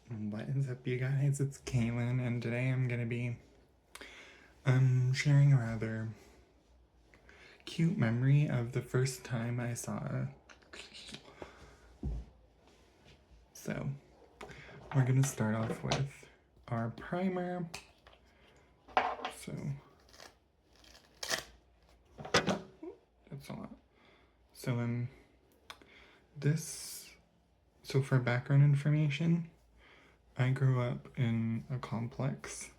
What is up, you guys? It's Kaylin, and today I'm gonna be sharing a rather cute memory of the first time I saw a. So we're gonna start off with our primer. So that's a lot. So this. So for background information, I grew up in a complex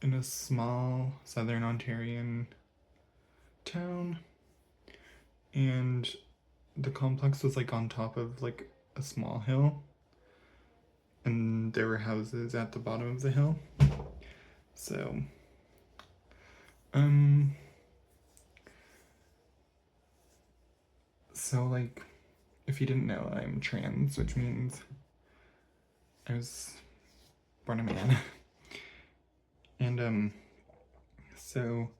in a small southern Ontarian town, and the complex was like on top of like a small hill, and there were houses at the bottom of the hill. So um like, if you didn't know, I'm trans, which means I was born a man. And so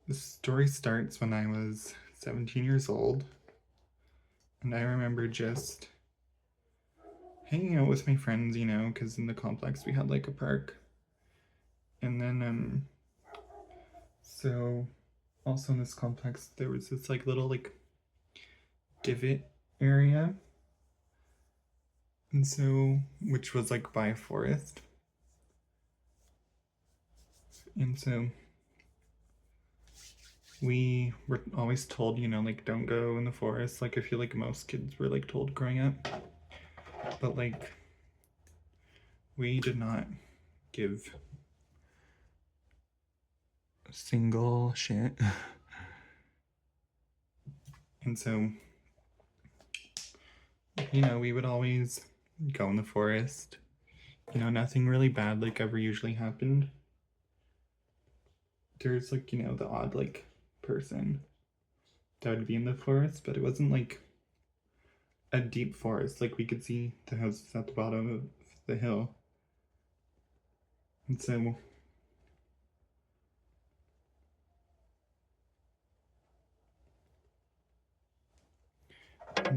the story starts when I was 17 years old, and I remember just hanging out with my friends, because in the complex we had like a park. And then so also in this complex there was this like little like divot area, and so which was like by a forest. And so we were always told, like, don't go in the forest. Like, I feel like most kids were like told growing up, but like we did not give a single shit. And so we would always go in the forest. Nothing really bad like ever usually happened. There's like, the odd like person that would be in the forest, but it wasn't like a deep forest. Like, we could see the houses at the bottom of the hill. And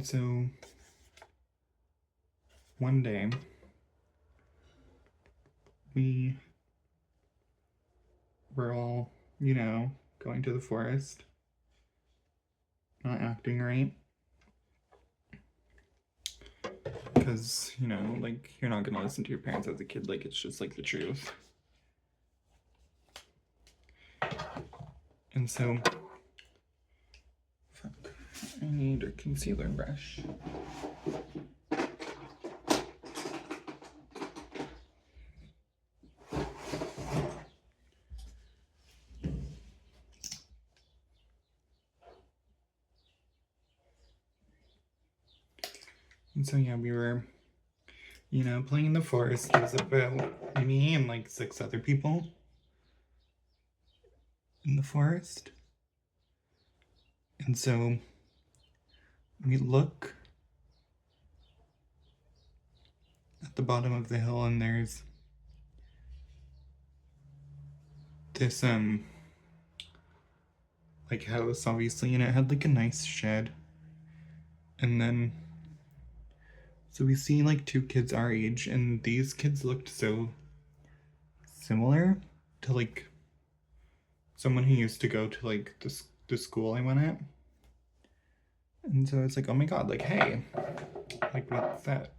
so one day we were all, going to the forest, not acting right. Because, like, you're not gonna listen to your parents as a kid. Like, it's just like the truth. And so, fuck, I need a concealer brush. And so, yeah, we were, playing in the forest. It was about me and like 6 other people in the forest. And so we look at the bottom of the hill, and there's this like house, obviously, and it had like a nice shed. And then so we see like 2 kids our age, and these kids looked so similar to like someone who used to go to like the school I went at. And so it's like, oh my god, like, hey, like, what's that,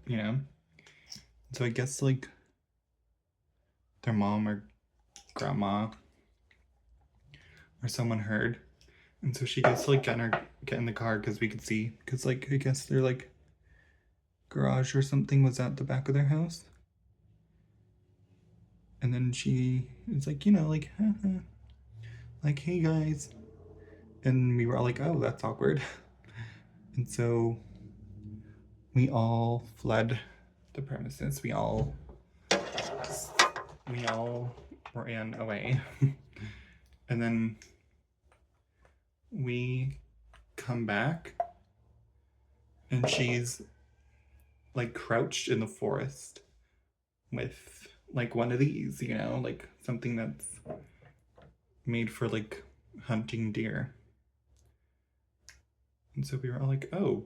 So I guess like their mom or grandma or someone heard, and so she gets to like get in the car, because we could see, because like I guess their like garage or something was at the back of their house. And then she is like, like, haha, like, hey guys. And we were all like, oh, that's awkward. And so we all fled the premises. We all ran away. And then we come back, and she's like crouched in the forest with like one of these, like something that's made for like hunting deer. And so we were all like, oh,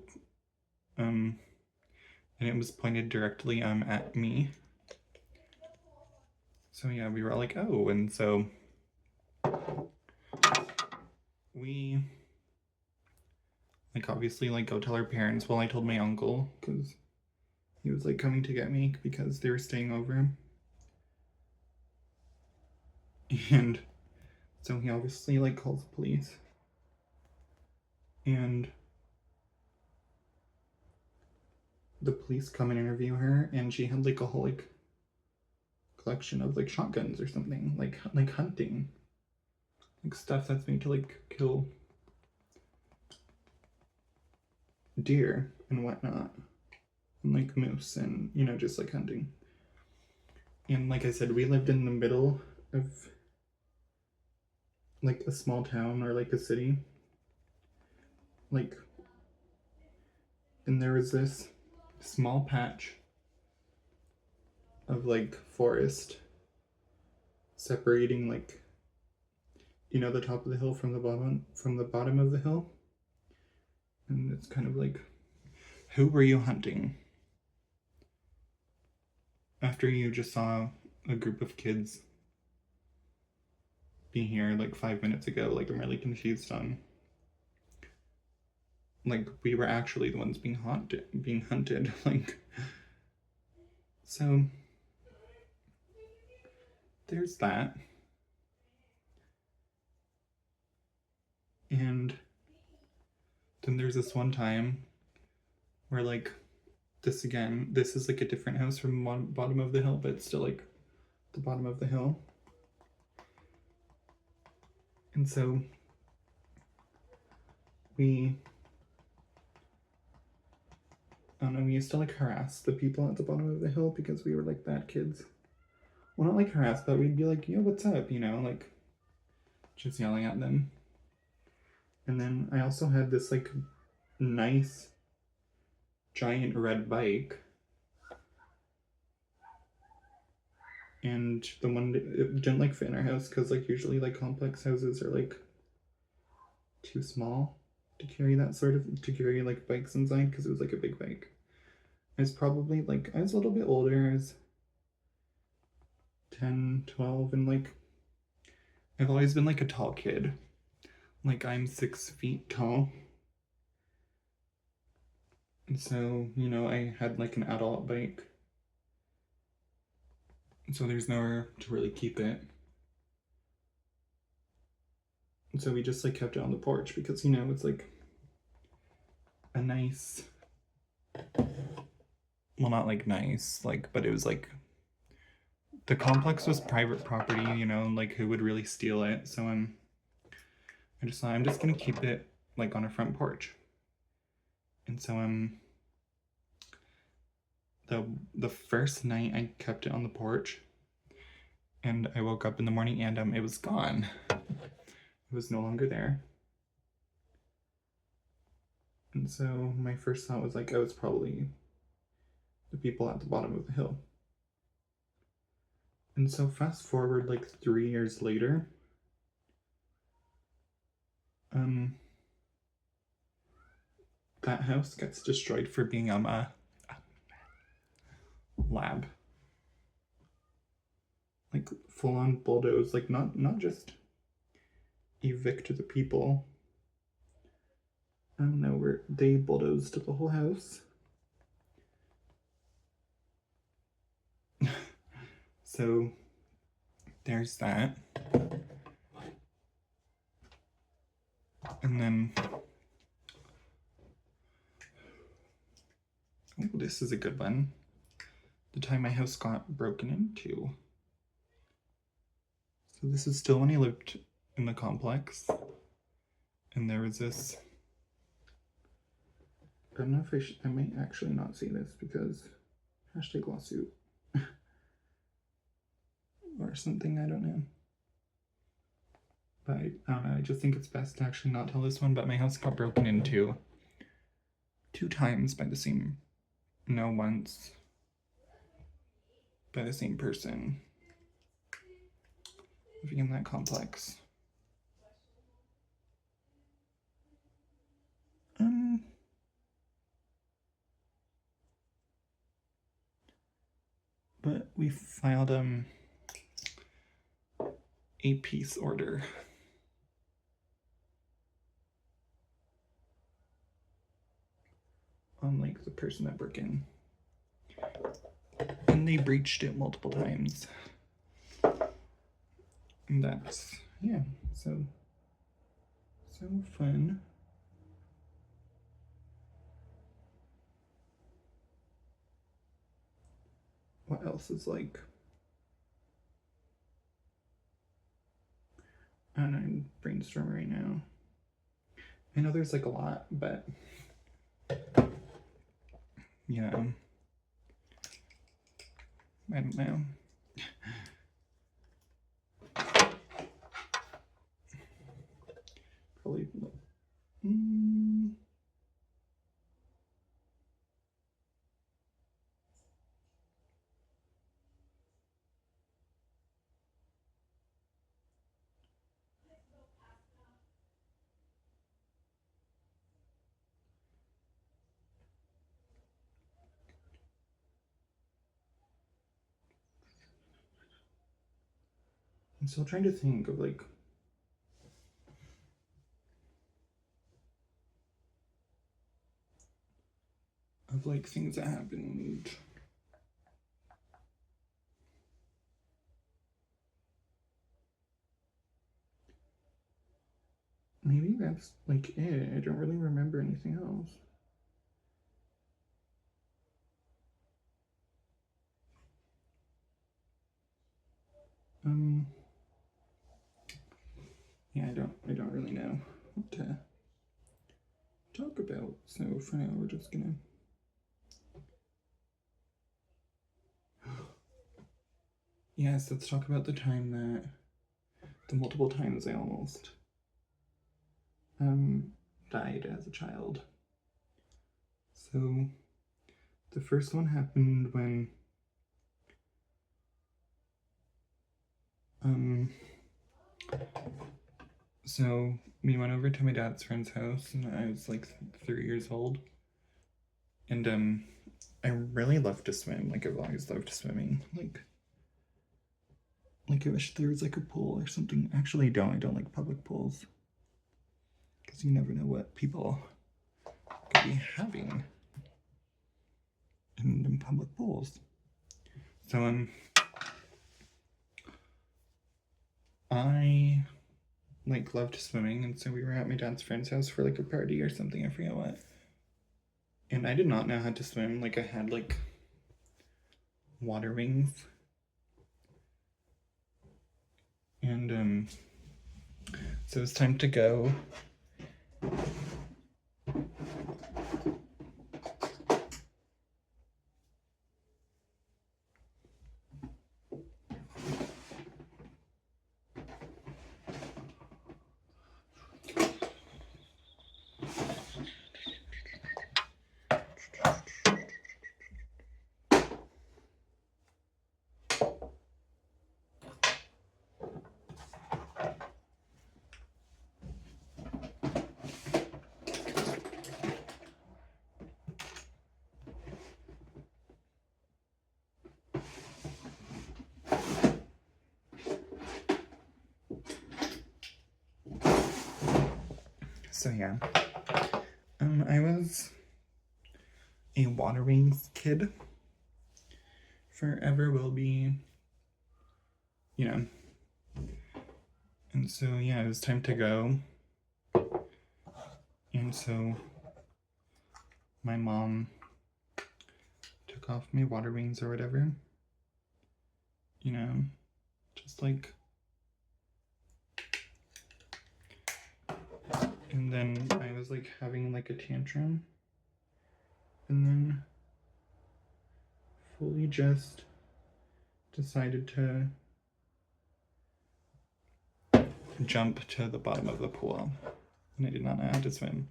and it was pointed directly at me. So yeah, we were all like, oh, and so we like obviously like go tell our parents. Well, I told my uncle because he was like coming to get me because they were staying over. And so he obviously like calls the police. And the police come and interview her, and she had like a whole like collection of like shotguns or something, like hunting, like stuff that's made to like kill deer and whatnot, and like moose, and you know, just like hunting. And like I said, we lived in the middle of like a small town or like a city, like, and there was this small patch of like forest separating like, you know, the top of the hill from the bottom of the hill. And it's kind of like, who were you hunting after you just saw a group of kids be here like 5 minutes ago? Like, I'm really confused on, like, we were actually the ones being hunted. Like, so there's that. And then there's this one time where like, this is like a different house from one bottom of the hill, but it's still like the bottom of the hill. And so we, I don't know, we used to like harass the people at the bottom of the hill because we were like bad kids. Well, not like harass, but we'd be like, yo, what's up? You know, like just yelling at them. And then I also had this like nice giant red bike. And the one, it didn't like fit in our house because like usually like complex houses are like too small to carry like bikes inside, because it was like a big bike. I was probably like, I was a little bit older. I was 10, 12, and like, I've always been like a tall kid. Like, I'm 6 feet tall. And so, you know, I had like an adult bike. So there's nowhere to really keep it. And so we just like kept it on the porch because, you know, it's like a nice, well, not like nice, like, but it was like, the complex was private property, you know, like who would really steal it? So I just thought I'm just gonna keep it like on a front porch. And so the first night I kept it on the porch, and I woke up in the morning and it was gone. It was no longer there. And so my first thought was like, oh, it's probably the people at the bottom of the hill. And so fast forward like 3 years later, that house gets destroyed for being a lab. Like full on bulldoze, like not just evict the people. I don't know, where they bulldozed the whole house. So there's that. And then, oh, this is a good one. The time my house got broken into. So this is still when I lived in the complex. And there was this, I don't know if I might actually not see this because hashtag lawsuit or something, I don't know. But I don't know, I just think it's best to actually not tell this one, but my house got broken into 2 times by the same, no, once by the same person living in that complex. but we filed a peace order. On like the person that broke in. And they breached it multiple times. And that's, yeah, so fun. What else is like, I don't know, I'm brainstorming right now. I know there's like a lot, but yeah, I don't know. Probably. I'm still trying to think of like things that happened. Maybe that's like it. I don't really remember anything else. Yeah, I don't really know what to talk about. So for now, we're just gonna. Yes, let's talk about the time that the multiple times I almost died as a child. So the first one happened when so we went over to my dad's friend's house and I was like 3 years old. And I really love to swim. Like I've always loved swimming. Like I wish there was like a pool or something. Actually, I don't like public pools. Because you never know what people could be having in public pools. So I like loved swimming, and so we were at my dad's friend's house for like a party or something, I forget what. And I did not know how to swim. Like I had like water wings. And so it was time to go. So yeah, I was a water wings kid. Forever will be, you know. And so yeah, it was time to go. And so my mom took off my water wings or whatever. You know, just like. And then I was like having like a tantrum. And then fully just decided to jump to the bottom of the pool. And I did not know how to swim.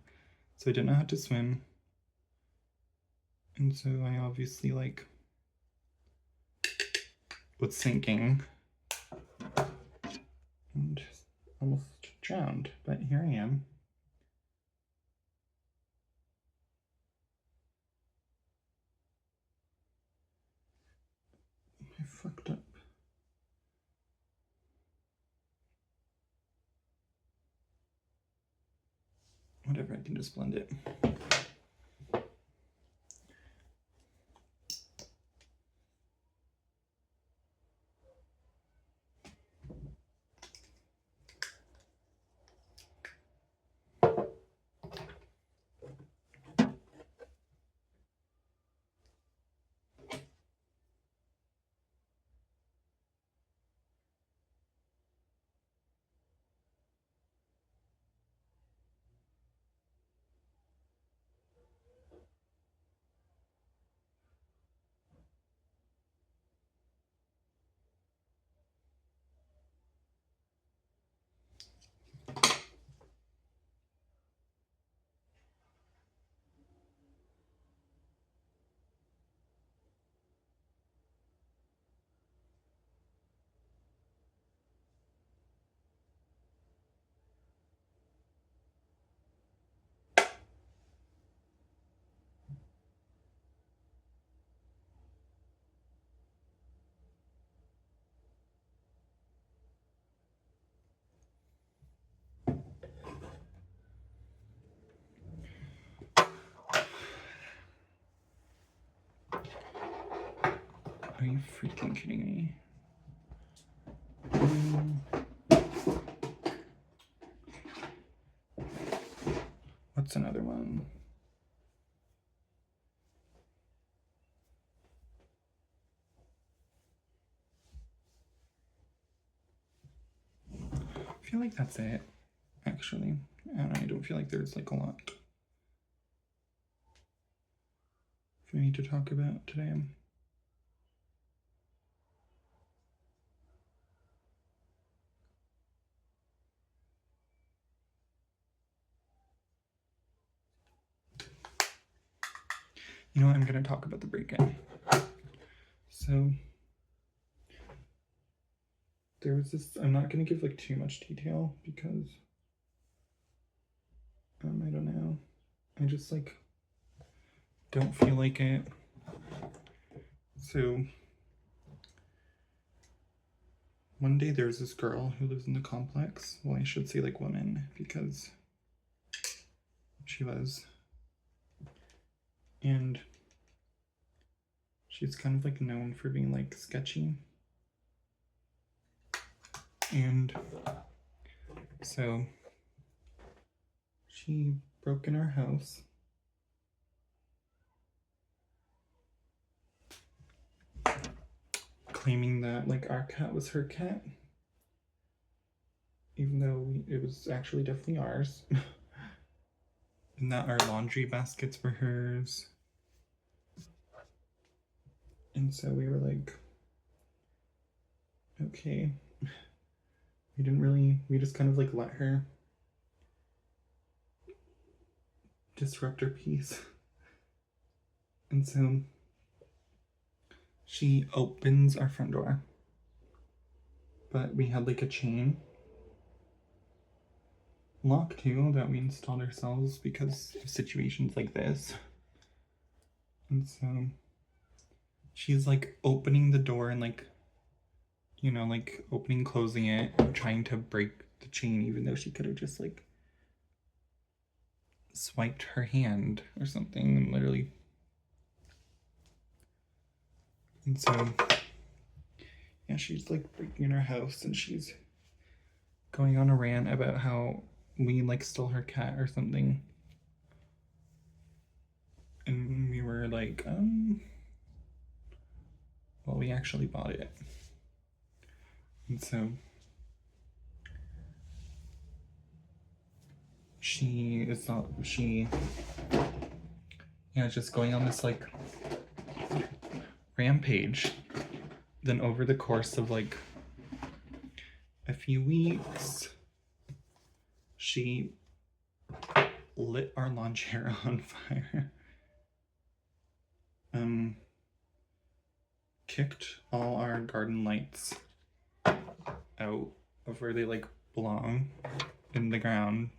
So I didn't know how to swim. And so I obviously like was sinking and almost drowned, but here I am. I fucked up. Whatever, I can just blend it. Are you freaking kidding me? What's another one? I feel like that's it, actually. And I don't feel like there's like a lot for me to talk about today. You know what? I'm going to talk about the break-in. So, there was this, I'm not going to give like too much detail because, I don't know. I just like don't feel like it. So, one day there's this girl who lives in the complex. Well, I should say like woman because she was. And she's kind of like known for being like sketchy. And so she broke in our house. Claiming that like our cat was her cat. Even though it was actually definitely ours. And that our laundry baskets were hers. And so we were like, okay. We just kind of like let her disrupt her peace. And so she opens our front door. But we had like a chain lock too that we installed ourselves because of situations like this. And so she's like opening the door and like, you know, like opening, closing it, trying to break the chain, even though she could have just like swiped her hand or something and literally. And so, yeah, she's like breaking in our house and she's going on a rant about how we like stole her cat or something. And we were like, well, we actually bought it. And so just going on this like rampage. Then over the course of like a few weeks, she lit our lawn chair on fire. Kicked all our garden lights out of where they like belong in the ground.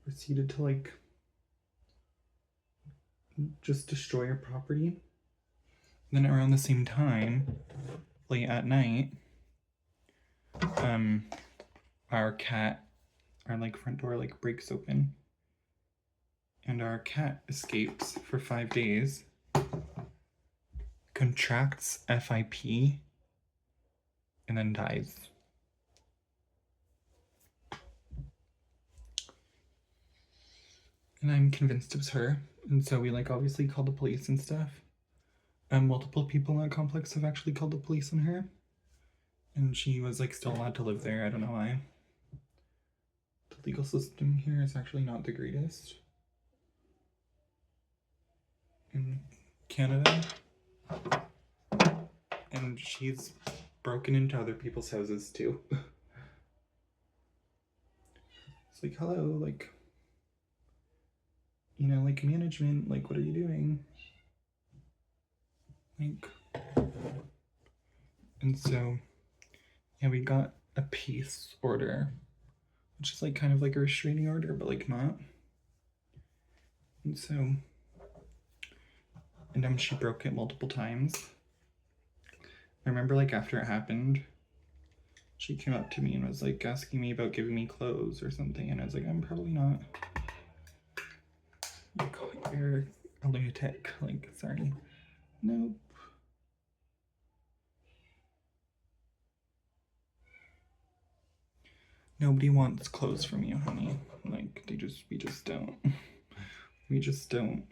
Proceeded to like just destroy our property. Then around the same time, late at night, our cat, our like front door like breaks open, and our cat escapes for 5 days, contracts FIP, and then dies. And I'm convinced it was her. And so we like obviously called the police and stuff. Multiple people in that complex have actually called the police on her. And she was like still allowed to live there. I don't know why. The legal system here is actually not the greatest in Canada. And she's broken into other people's houses too. It's like, hello, like, you know, like management, like, what are you doing? Like, and so, yeah, we got a peace order, which is like kind of like a restraining order, but like not. And so, and she broke it multiple times. I remember like after it happened, she came up to me and was like asking me about giving me clothes or something, and I was like, I'm probably not. You're a lunatic. Like, sorry. Nope. Nobody wants clothes from you, honey. Like, we just don't. We just don't.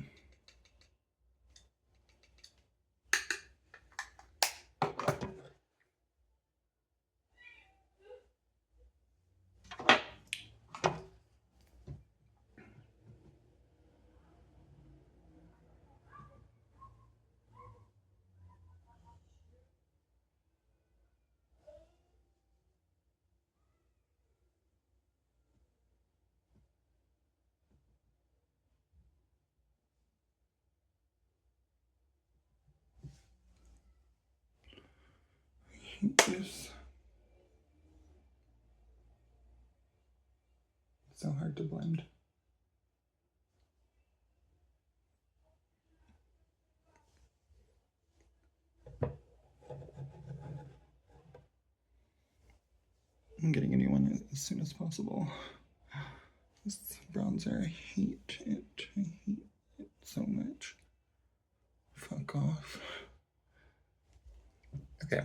I hate this. It's so hard to blend. I'm getting a new one as soon as possible. This bronzer, I hate it. I hate it so much. Fuck off. Okay.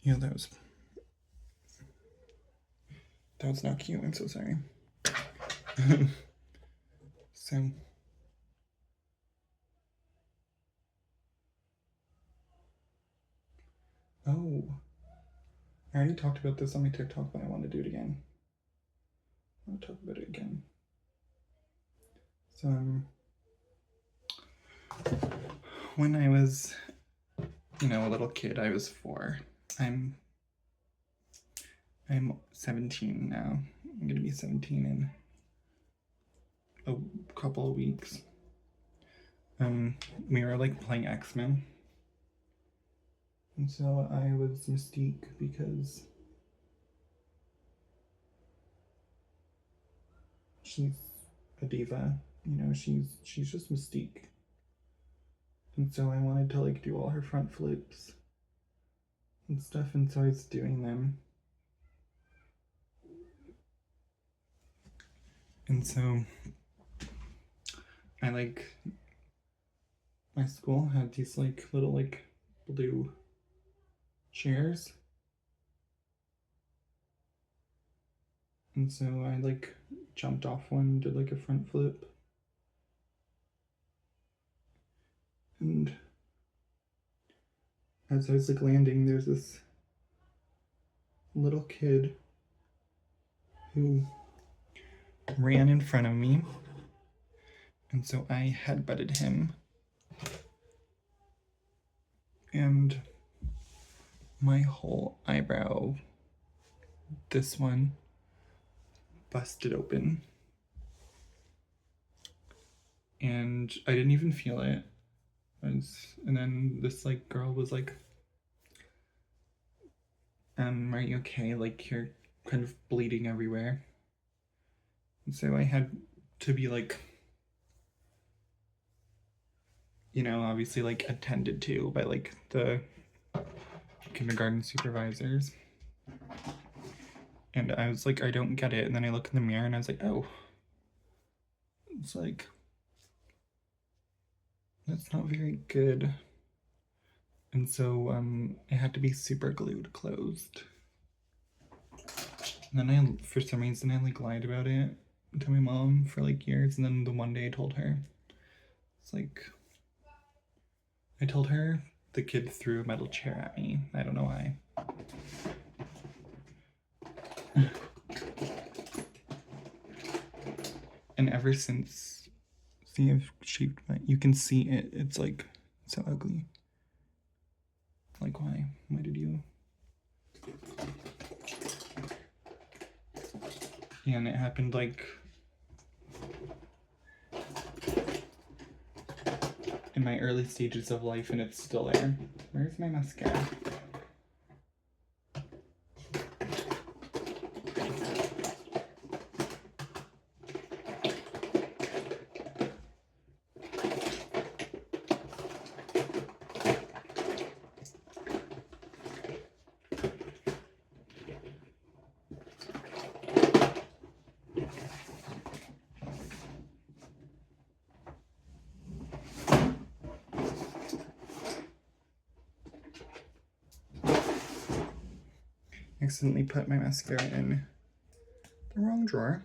Yeah, that was not cute. I'm so sorry. So, oh, I already talked about this on my TikTok, but I want to do it again. I'll talk about it again. So, when I was, you know, a little kid, I was 4. I'm 17 now. I'm gonna be 17 in a couple of weeks. We were like playing X-Men. And so I was Mystique because she's a diva, you know, she's just Mystique. And so I wanted to like do all her front flips and stuff, and so I was doing them. And so I like, my school had these like little like blue chairs. And so I like jumped off one, did like a front flip. And as I was like landing, there's this little kid who ran in front of me. And so I headbutted him. And my whole eyebrow, this one, busted open. And I didn't even feel it. And then this like girl was like, are you okay? Like you're kind of bleeding everywhere. And so I had to be like, you know, obviously like attended to by like the kindergarten supervisors. And I was like, I don't get it. And then I look in the mirror and I was like, oh, it's like, that's not very good. And so it had to be super glued closed. And then for some reason, I like lied about it to my mom for like years. And then the one day I told her, it's like, I told her the kid threw a metal chair at me. I don't know why. And ever since, see, I've shaved my, you can see it. It's like, so ugly. Like, why? Why did you? And it happened like in my early stages of life, and it's still there. Where's my mascara? Accidentally put my mascara in the wrong drawer.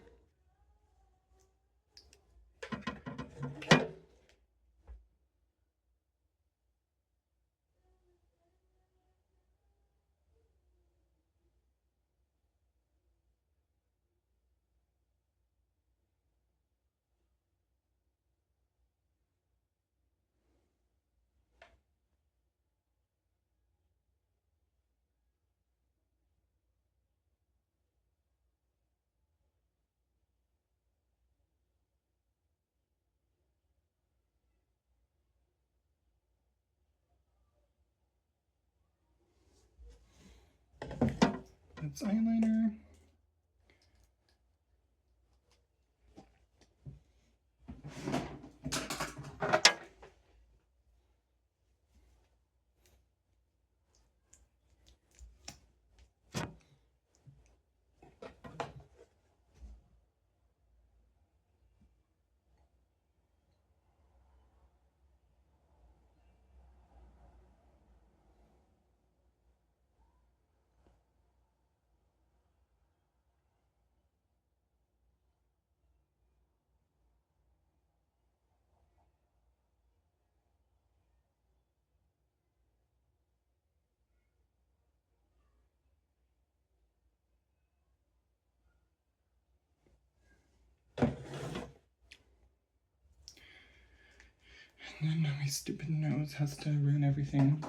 That's eyeliner. And then my stupid nose has to ruin everything.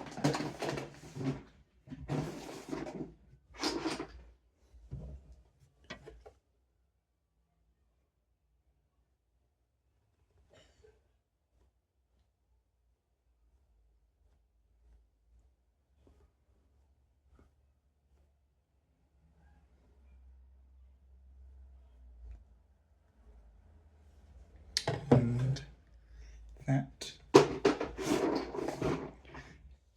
And that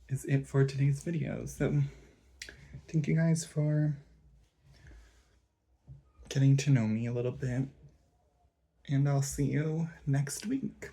is it for today's video. So thank you guys for getting to know me a little bit, and I'll see you next week.